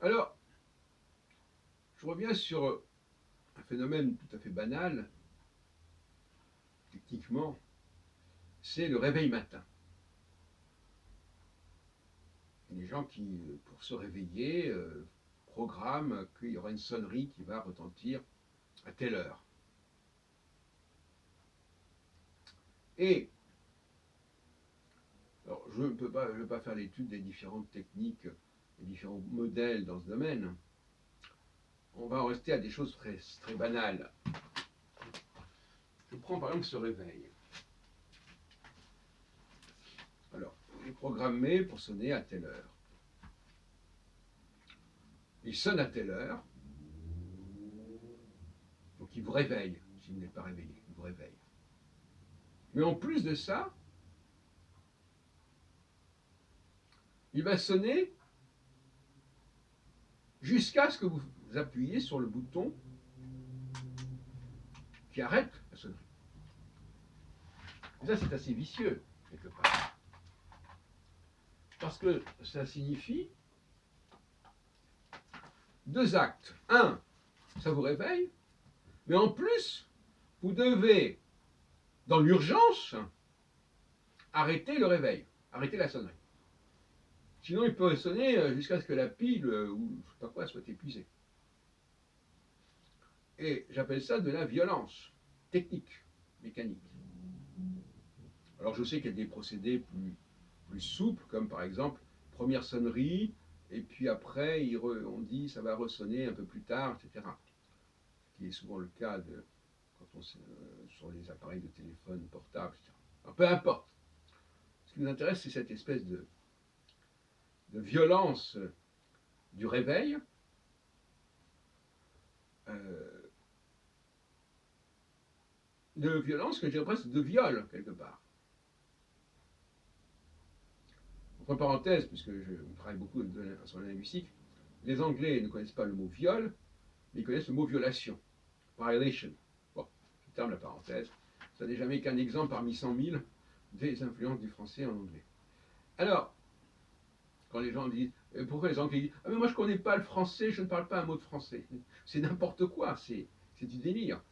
Alors, je reviens sur un phénomène tout à fait banal, techniquement, c'est le réveil matin. Les gens qui, pour se réveiller, programment qu'il y aura une sonnerie qui va retentir à telle heure. Et, alors, je ne veux pas faire l'étude des différentes techniques, des différents modèles dans ce domaine. On va en rester à des choses très, très banales. Je prends par exemple ce réveil. Alors, il est programmé pour sonner à telle heure. Il sonne à telle heure, donc il vous réveille, si vous n'êtes pas réveillé, il vous réveille. Mais en plus de ça, il va sonner jusqu'à ce que vous appuyez sur le bouton qui arrête la sonnerie. Et ça, c'est assez vicieux, quelque part. Parce que ça signifie deux actes. Un, ça vous réveille, mais en plus, vous devez, dans l'urgence, arrêter le réveil, arrêter la sonnerie. Sinon, il peut sonner jusqu'à ce que la pile ou je ne sais pas quoi soit épuisée. Et j'appelle ça de la violence technique, mécanique. Alors je sais qu'il y a des procédés plus souples, comme par exemple, première sonnerie, et puis après, on dit ça va ressonner un peu plus tard, etc. Ce qui est souvent le cas quand on sur les appareils de téléphone portable, etc. Alors, peu importe. Ce qui nous intéresse, c'est cette espèce de violence du réveil, euh, de violence que je dirais presque de viol, quelque part. Entre parenthèses, puisque je travaille beaucoup sur la linguistique, les Anglais ne connaissent pas le mot viol, mais ils connaissent le mot violation, violation. Bon, je termine la parenthèse. Ça n'est jamais qu'un exemple parmi 100 000 des influences du français en anglais. Alors, quand les gens disent pourquoi les Anglais disent ah mais moi je ne connais pas le français, je ne parle pas un mot de français, c'est n'importe quoi, c'est du délire,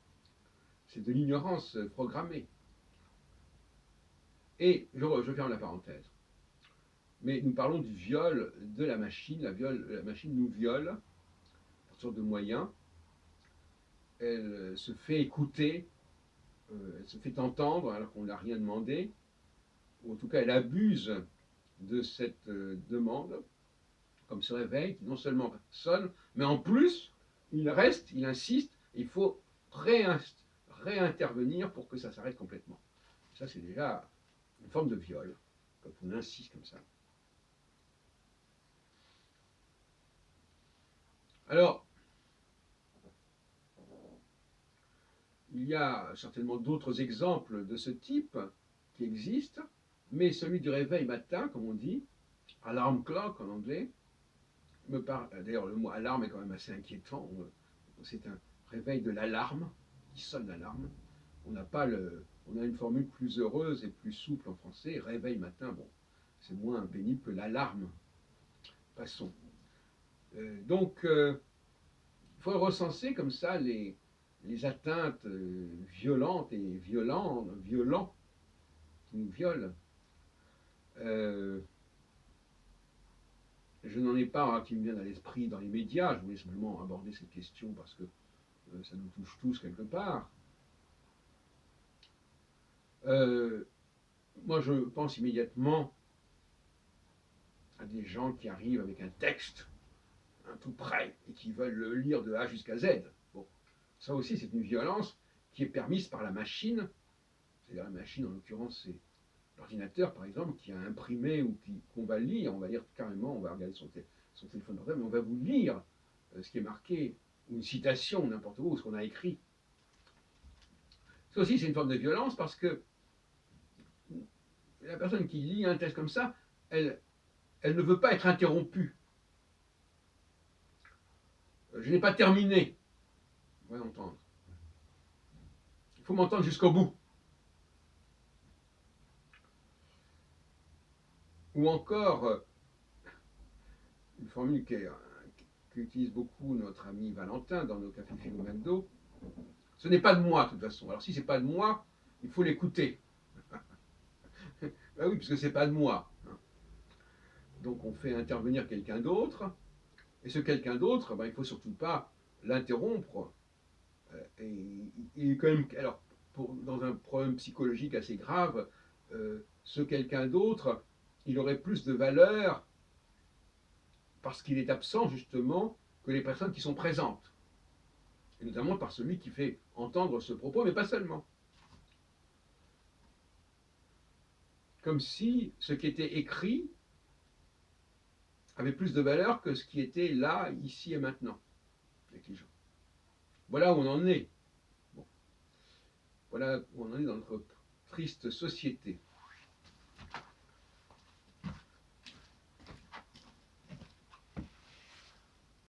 c'est de l'ignorance programmée. Et je ferme la parenthèse. Mais nous parlons du viol de la machine. La machine nous viole par toutes sortes de moyens. Elle se fait écouter, elle se fait entendre alors qu'on n'a rien demandé. Ou en tout cas, elle abuse de cette demande, comme ce réveil qui non seulement sonne, mais en plus, il reste, il insiste, il faut réintervenir pour que ça s'arrête complètement. Ça, c'est déjà une forme de viol, quand on insiste comme ça. Alors, il y a certainement d'autres exemples de ce type qui existent, mais celui du réveil matin, comme on dit, alarm clock en anglais, me parle. D'ailleurs, le mot alarme est quand même assez inquiétant. C'est un réveil de l'alarme, qui sonne l'alarme. On a une formule plus heureuse et plus souple en français, réveil matin. Bon, c'est moins pénible que l'alarme. Passons. Donc, il faut recenser comme ça les atteintes violentes et violents qui nous violent. Euh, je n'en ai pas qui me viennent à l'esprit dans les médias. Je voulais simplement aborder cette question parce que ça nous touche tous quelque part. Euh, Moi, je pense immédiatement à des gens qui arrivent avec un texte, un tout prêt, et qui veulent le lire de A jusqu'à Z. Bon, ça aussi, c'est une violence qui est permise par la machine. C'est-à-dire la machine, en l'occurrence, c'est l'ordinateur, par exemple, qui a imprimé ou qu'on va lire. On va lire carrément, on va regarder son téléphone portable, mais on va vous lire ce qui est marqué, ou une citation, n'importe où, ce qu'on a écrit. Ça aussi, c'est une forme de violence parce que la personne qui lit un texte comme ça, elle ne veut pas être interrompue. Je n'ai pas terminé. On va entendre. Il faut m'entendre jusqu'au bout. Ou encore, une formule qui est qu'utilise beaucoup notre ami Valentin dans nos cafés philo McDo, ce n'est pas de moi de toute façon. Alors si c'est pas de moi, il faut l'écouter. Ben oui, puisque c'est pas de moi. Donc on fait intervenir quelqu'un d'autre, et ce quelqu'un d'autre, ben, il ne faut surtout pas l'interrompre. Et quand même, alors, dans un problème psychologique assez grave, ce quelqu'un d'autre, il aurait plus de valeur parce qu'il est absent justement que les personnes qui sont présentes. Et notamment par celui qui fait entendre ce propos, mais pas seulement. Comme si ce qui était écrit avait plus de valeur que ce qui était là, ici et maintenant, avec les gens. Voilà où on en est. Bon. Voilà où on en est dans notre triste société.